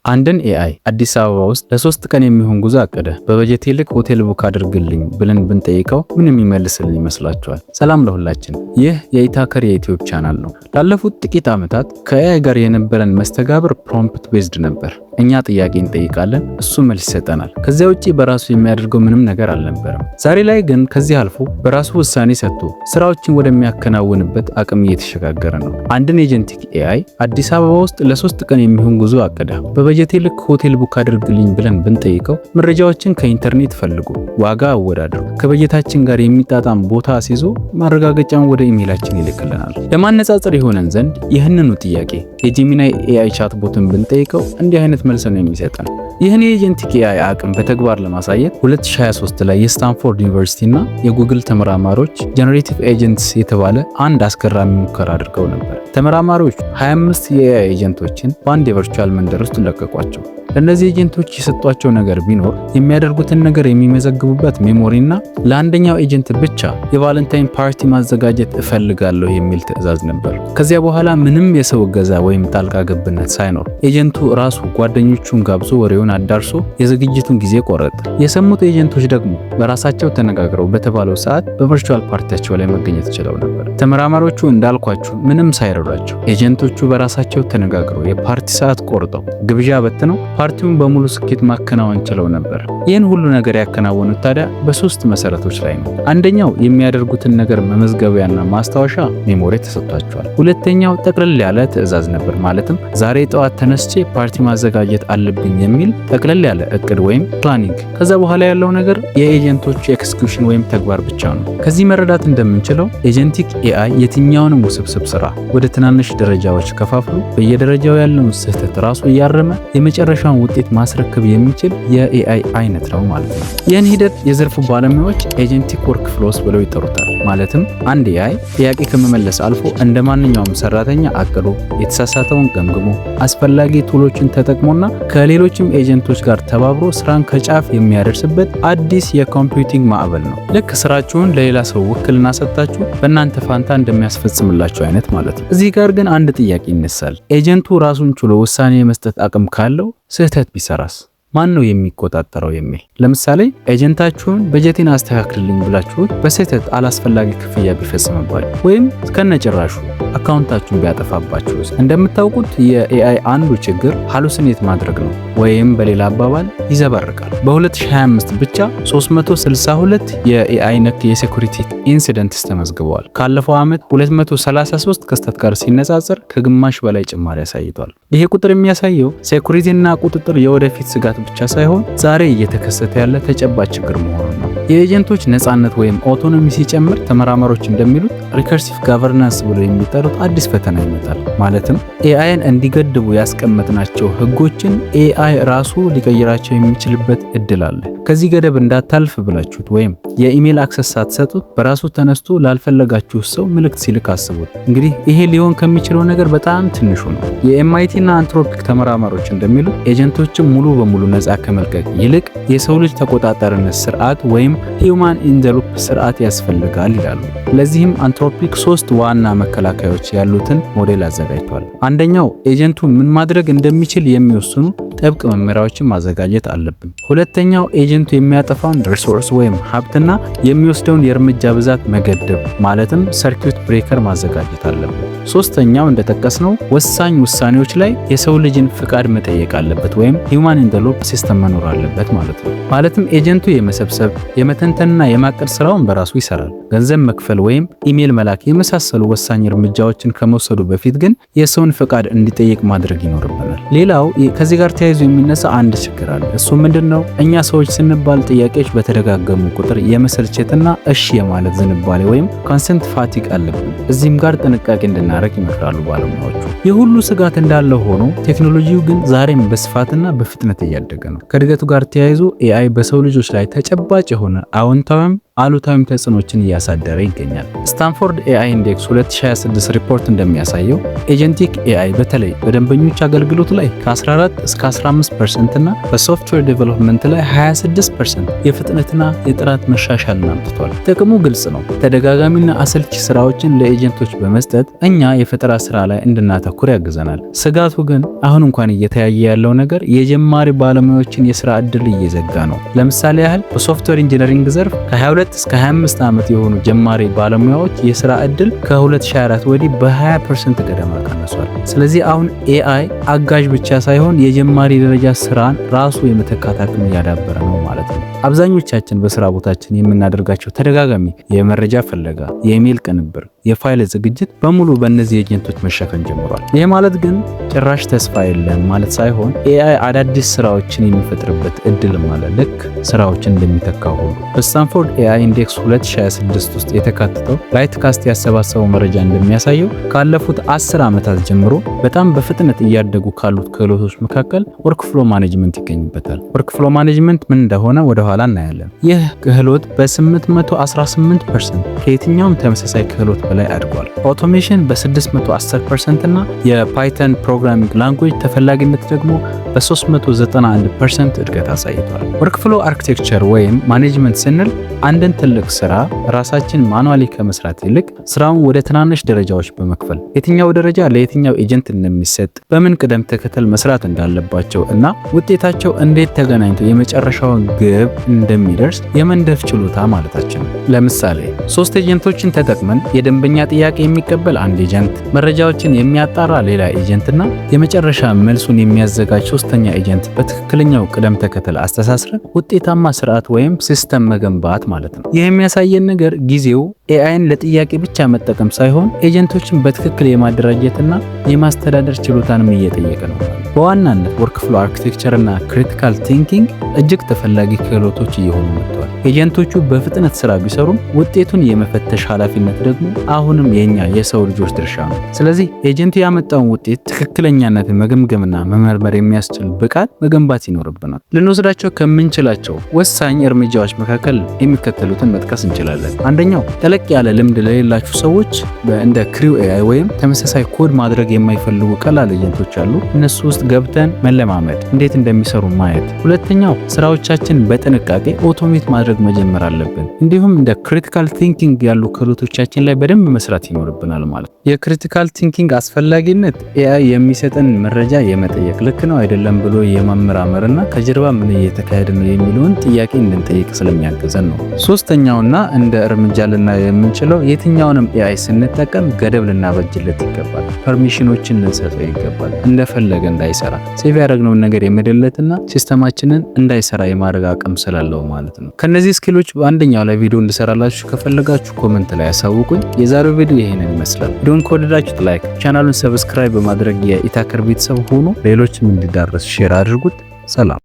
አንድን ኤአይ አዲስ አበባ ውስጥ ለ3 ቀን የሚሆን ጉዞ አቀደ። በበጀት ይልቅ ሆቴል ቡክ አድርግልኝ ብለን ብንጠይቀው ምን የሚመልስልን ይመስላችኋል? ሰላም ለሁላችን። ይህ የኢታከር የዩቲዩብ ቻናል ነው። ላለፉት ጥቂት ዓመታት ከኤአይ ጋር የነበረን መስተጋብር ፕሮምፕት ቤዝድ ነበር። እኛ ጥያቄ እንጠይቃለን፣ እሱ መልስ ይሰጠናል። ከዚያ ውጪ በራሱ የሚያደርገው ምንም ነገር አልነበረም። ዛሬ ላይ ግን ከዚህ አልፎ በራሱ ውሳኔ ሰጥቶ ስራዎችን ወደሚያከናውንበት አቅም እየተሸጋገረ ነው። አንድን ኤጀንቲክ ኤአይ አዲስ አበባ ውስጥ ለ3 ቀን የሚሆን ጉዞ አቀደ። በበጀት ልክ ሆቴል ቡክ አድርግልኝ ብለን ብንጠይቀው መረጃዎችን ከኢንተርኔት ፈልጎ ዋጋ አወዳድሮ ከበጀታችን ጋር የሚጣጣም ቦታ አስይዞ ማረጋገጫውን ወደ ኢሜይላችን ይልክልናል። ለማነጻጸር የሆነን ዘንድ ይህንኑ ጥያቄ የጄሚናይ ኤአይ ቻትቦትን ብንጠይቀው እንዲህ አይነት መልስ ነው የሚሰጠን። ይህን የኤጀንቲክ ኤአይ አቅም በተግባር ለማሳየት 2023 ላይ የስታንፎርድ ዩኒቨርሲቲ እና የጉግል ተመራማሪዎች ጀነሬቲቭ ኤጀንትስ የተባለ አንድ አስገራሚ ሙከራ አድርገው ነበር። ተመራማሪዎች 25 የኤአይ ኤጀንቶችን በአንድ የቨርቹዋል መንደር ውስጥ ለቀቋቸው። ለእነዚህ ኤጀንቶች የሰጧቸው ነገር ቢኖር የሚያደርጉትን ነገር የሚመዘግቡበት ሜሞሪና ለአንደኛው ኤጀንት ብቻ የቫለንታይን ፓርቲ ማዘጋጀት እፈልጋለሁ የሚል ትዕዛዝ ነበር። ከዚያ በኋላ ምንም የሰው እገዛ ወይም ጣልቃ ገብነት ሳይኖር ኤጀንቱ ራሱ ጓደኞቹን ጋብዞ ወሬውን አዳርሶ የዝግጅቱን ጊዜ ቆረጠ። የሰሙት ኤጀንቶች ደግሞ በራሳቸው ተነጋግረው በተባለው ሰዓት በቨርቹዋል ፓርቲያቸው ላይ መገኘት ችለው ነበር። ተመራማሪዎቹ እንዳልኳችሁ ምንም ሳይረዷቸው ኤጀንቶቹ በራሳቸው ተነጋግረው የፓርቲ ሰዓት ቆርጠው ግብዣ በትነው ፓርቲውን በሙሉ ስኬት ማከናወን ችለው ነበር። ይህን ሁሉ ነገር ያከናወኑት ታዲያ በ3 መሰረቶች ላይ ነው። አንደኛው የሚያደርጉትን ነገር መመዝገቢያና ማስታወሻ ሜሞሪ ተሰጥቷቸዋል። ሁለተኛው ጠቅለል ያለ ትዕዛዝ ነበር። ማለትም ዛሬ ጠዋት ተነስቼ ፓርቲ ማዘጋጀት አለብኝ የሚል ጠቅለል ያለ እቅድ ወይም ፕላኒንግ። ከዛ በኋላ ያለው ነገር የኤጀንቶቹ ኤክስኪዩሽን ወይም ተግባር ብቻ ነው። ከዚህ መረዳት እንደምንችለው ኤጀንቲክ ኤአይ የትኛውንም ውስብስብ ስራ ወደ ትናንሽ ደረጃዎች ከፋፍሎ በየደረጃው ያለውን ስህተት ራሱ እያረመ የመጨረሻ ውጤት ማስረከብ የሚችል የኤአይ አይነት ነው ማለት ነው። ይህን ሂደት የዘርፉ ባለሙያዎች ኤጀንቲክ ወርክ ፍሎስ ብለው ይጠሩታል። ማለትም አንድ ኤአይ ጥያቄ ከመመለስ አልፎ እንደ ማንኛውም ሰራተኛ አቅዶ የተሳሳተውን ገምግሞ አስፈላጊ ቱሎችን ተጠቅሞና ከሌሎችም ኤጀንቶች ጋር ተባብሮ ስራን ከጫፍ የሚያደርስበት አዲስ የኮምፒውቲንግ ማዕበል ነው። ልክ ስራችሁን ለሌላ ሰው ውክልና ሰጥታችሁ በእናንተ ፋንታ እንደሚያስፈጽምላችሁ አይነት ማለት ነው። እዚህ ጋር ግን አንድ ጥያቄ ይነሳል። ኤጀንቱ ራሱን ችሎ ውሳኔ የመስጠት አቅም ካለው ስህተት ቢሰራስ ማን ነው የሚቆጣጠረው የሚል። ለምሳሌ ኤጀንታችሁን በጀቴን አስተካክልልኝ ብላችሁት በስህተት አላስፈላጊ ክፍያ ቢፈጽምባችሁ ወይም ከነጭራሹ አካውንታችሁን ቢያጠፋባችሁ። እንደምታውቁት የኤአይ አንዱ ችግር ሃሉሲኔት ማድረግ ነው ወይም በሌላ አባባል ይዘባርቃል። በ2025 ብቻ 362 የኤአይ ነክ የሴኩሪቲ ኢንሲደንትስ ተመዝግበዋል። ካለፈው ዓመት 233 ክስተት ጋር ሲነጻጸር ከግማሽ በላይ ጭማሪ አሳይቷል። ይሄ ቁጥር የሚያሳየው ሴኩሪቲና ቁጥጥር የወደፊት ስጋት ብቻ ሳይሆን ዛሬ እየተከሰተ ያለ ተጨባጭ ችግር መሆኑን ነው። የኤጀንቶች ነፃነት ወይም ኦቶኖሚ ሲጨምር ተመራማሪዎች እንደሚሉት ሪከርሲቭ ጋቨርናንስ ብሎ የሚጠሩት አዲስ ፈተና ይመጣል። ማለትም ኤአይን እንዲገድቡ ያስቀመጥናቸው ህጎችን ኤአይ ራሱ ሊቀይራቸው የሚችልበት እድል አለ። ከዚህ ገደብ እንዳታልፍ ብላችሁት ወይም የኢሜል አክሰስ ሳትሰጡት በራሱ ተነስቶ ላልፈለጋችሁ ሰው መልእክት ሲልክ አስቡት። እንግዲህ ይሄ ሊሆን ከሚችለው ነገር በጣም ትንሹ ነው። የኤምአይቲ እና አንትሮፒክ ተመራማሪዎች እንደሚሉት ኤጀንቶችን ሙሉ በሙሉ ነፃ ከመልቀቅ ይልቅ የሰው ልጅ ተቆጣጣሪነት ስርዓት ወይም ሂዩማን ኢን ዘ ሉፕ ስርዓት ያስፈልጋል ይላሉ። ለዚህም አንትሮፒክ 3 ዋና መከላከያዎች ያሉትን ሞዴል አዘጋጅቷል። አንደኛው ኤጀንቱ ምን ማድረግ እንደሚችል የሚወስኑ ጥብቅ መመሪያዎችን ማዘጋጀት አለብን። ሁለተኛው ኤጀንቱ የሚያጠፋውን ሪሶርስ ወይም ሀብትና የሚወስደውን የእርምጃ ብዛት መገደብ ማለትም ሰርኪዩት ብሬከር ማዘጋጀት አለብን። ሶስተኛው እንደጠቀስነው ወሳኝ ውሳኔዎች ላይ የሰው ልጅን ፍቃድ መጠየቅ አለበት ወይም ሂዩማን ኢን ዘ ሉፕ ሲስተም መኖር አለበት ማለት ነው። ማለትም ኤጀንቱ የመሰብሰብ የመተንተንና የማቀድ ስራውን በራሱ ይሰራል። ገንዘብ መክፈል ወይም ኢሜል መላክ የመሳሰሉ ወሳኝ እርምጃዎችን ከመውሰዱ በፊት ግን የሰውን ፍቃድ እንዲጠይቅ ማድረግ ይኖርብናል። ሌላው ከዚህ ጋር ተያይዞ የሚነሳ አንድ ችግር አለ። እሱ ምንድነው? እኛ ሰዎች ስንባል ጥያቄዎች በተደጋገሙ ቁጥር የመሰልቸትና እሺ የማለት ዝንባሌ ወይም ኮንሰንት ፋቲግ አለብን። እዚህም ጋር ጥንቃቄ እንድናደርግ ይመክራሉ ባለሙያዎቹ። የሁሉ ስጋት እንዳለ ሆኖ ቴክኖሎጂው ግን ዛሬም በስፋትና በፍጥነት እያደገ ነው። ከእድገቱ ጋር ተያይዞ ኤአይ በሰው ልጆች ላይ ተጨባጭ የሆነ አዎንታዊም አሉታዊም ተጽዕኖችን እያሳደረ ይገኛል። ስታንፎርድ ኤአይ ኢንዴክስ 2026 ሪፖርት እንደሚያሳየው ኤጀንቲክ ኤአይ በተለይ በደንበኞች አገልግሎት ላይ ከ14 እስከ 15% እና በሶፍትዌር ዴቨሎፕመንት ላይ 26% የፍጥነትና የጥራት መሻሻልን አምጥቷል። ጥቅሙ ግልጽ ነው። ተደጋጋሚና አሰልቺ ስራዎችን ለኤጀንቶች በመስጠት እኛ የፈጠራ ስራ ላይ እንድናተኩር ያግዘናል። ስጋቱ ግን አሁን እንኳን እየተያየ ያለው ነገር የጀማሪ ባለሙያዎችን የስራ ዕድል እየዘጋ ነው። ለምሳሌ ያህል በሶፍትዌር ኢንጂነሪንግ ዘርፍ ከ22 እስከ 25 ዓመት የሆኑ ጀማሪ ባለሙያዎች የስራ ዕድል ከ2024 ወዲህ በ20% ገደማ ቀንሷል። ስለዚህ አሁን ኤአይ አጋዥ ብቻ ሳይሆን የጀማሪ ደረጃ ስራን ራሱ የመተካት አቅም እያዳበረ ነው ማለት ነው። አብዛኞቻችን በስራ ቦታችን የምናደርጋቸው ተደጋጋሚ የመረጃ ፍለጋ፣ የኢሜል ቅንብር፣ የፋይል ዝግጅት በሙሉ በእነዚህ ኤጀንቶች መሸፈን ጀምሯል። ይህ ማለት ግን ጭራሽ ተስፋ የለም ማለት ሳይሆን ኤአይ አዳዲስ ስራዎችን የሚፈጥርበት እድልም አለ፣ ልክ ስራዎችን እንደሚተካው ሁሉ። በስታንፎርድ ኤአይ ኢንዴክስ 2026 ውስጥ የተካተተው ላይትካስት ያሰባሰበው መረጃ እንደሚያሳየው ካለፉት 10 ዓመታት ጀምሮ በጣም በፍጥነት እያደጉ ካሉት ክህሎቶች መካከል ወርክፍሎ ማኔጅመንት ይገኝበታል። ወርክፍሎ ማኔጅመንት ምን እንደሆነ ወደ ኋላ እናያለን። ይህ ክህሎት በ818% ከየትኛውም ተመሳሳይ ክህሎት በላይ አድጓል። አውቶሜሽን በ610% እና የፓይተን ፕሮግራሚንግ ላንጉዌጅ ተፈላጊነት ደግሞ በ391% እድገት አሳይቷል። ወርክፍሎ አርኪቴክቸር ወይም ማኔጅመንት ስንል አንድን ትልቅ ስራ ራሳችን ማኑዋሊ ከመስራት ይልቅ ስራውን ወደ ትናንሽ ደረጃዎች በመክፈል የትኛው ደረጃ ለየትኛው ኤጀንት እንደሚሰጥ፣ በምን ቅደም ተከተል መስራት እንዳለባቸው እና ውጤታቸው እንዴት ተገናኝቶ የመጨረሻውን ግብ እንደሚደርስ የመንደፍ ችሎታ ማለታችን። ለምሳሌ 3 ኤጀንቶችን ተጠቅመን የደንበኛ ጥያቄ የሚቀበል አንድ ኤጀንት፣ መረጃዎችን የሚያጣራ ሌላ ኤጀንት እና የመጨረሻ መልሱን የሚያዘጋጅ ሶስተኛ ኤጀንት በትክክለኛው ቅደም ተከተል አስተሳስረን ውጤታማ ስርዓት ወይም ሲስተም መገንባት ማለት ነው። ይህ የሚያሳየን ነገር ጊዜው ኤአይን ለጥያቄ ብቻ መጠቀም ሳይሆን ኤጀንቶችን በትክክል የማደራጀትና የማስተዳደር ችሎታንም እየጠየቀ ነው። በዋናነት ወርክፍሎ አርኪቴክቸር እና ክሪቲካል ቲንኪንግ እጅግ ተፈላጊ ክህሎቶች እየሆኑ መጥተዋል። ኤጀንቶቹ በፍጥነት ስራ ቢሰሩም ውጤቱን የመፈተሽ ኃላፊነት ደግሞ አሁንም የኛ የሰው ልጆች ድርሻ ነው። ስለዚህ ኤጀንቱ ያመጣውን ውጤት ትክክለኛነትን መገምገምና መመርመር የሚያስችል ብቃት መገንባት ይኖርብናል። ልንወስዳቸው ከምንችላቸው ወሳኝ እርምጃዎች መካከል የሚከተሉትን መጥቀስ እንችላለን። አንደኛው ጠለቅ ያለ ልምድ ለሌላችሁ ሰዎች እንደ ክሪው ኤአይ ወይም ተመሳሳይ ኮድ ማድረግ የማይፈልጉ ቀላል ኤጀንቶች አሉ። እነሱ ውስጥ ገብተን መለማመድ፣ እንዴት እንደሚሰሩ ማየት። ሁለተኛው ስራዎቻችን በጥንቃቄ ኦቶሜት ማድረግ መጀመር አለብን። እንዲሁም እንደ ክሪቲካል ቲንኪንግ ያሉ ክህሎቶቻችን ላይ በደንብ መስራት ይኖርብናል ማለት። የክሪቲካል ቲንኪንግ አስፈላጊነት ኤአይ የሚሰጠን መረጃ የመጠየቅ ልክ ነው አይደለም ብሎ የማመራመርና ከጀርባ ምን እየተካሄደ ነው የሚለውን ጥያቄ እንድንጠይቅ ስለሚያግዘን ነው። ሶስተኛውና እንደ እርምጃ ልናየው የምንችለው የትኛውንም ኤአይ ስንጠቀም ገደብ ልናበጅለት ይገባል። ፐርሚሽኖችን ልንሰጠው ይገባል። እንደፈለገ እንዳይሰራ ሴቭ ያደረግነውን ነገር የመደለትና ሲስተማችንን እንዳይሰራ የማድረግ አቅም ስላለው ማለት ነው። ከነዚህ ስኪሎች በአንደኛው ላይ ቪዲዮ እንድሰራላችሁ ከፈለጋችሁ ኮመንት ላይ ያሳውቁኝ። የዛሬው ቪዲዮ ይሄንን ይመስላል። ቪዲዮን ከወደዳችሁት ላይክ፣ ቻናሉን ሰብስክራይብ በማድረግ የኢታከር ቤተሰብ ሆኑ። ሌሎችም እንዲዳረስ ሼር አድርጉት። ሰላም።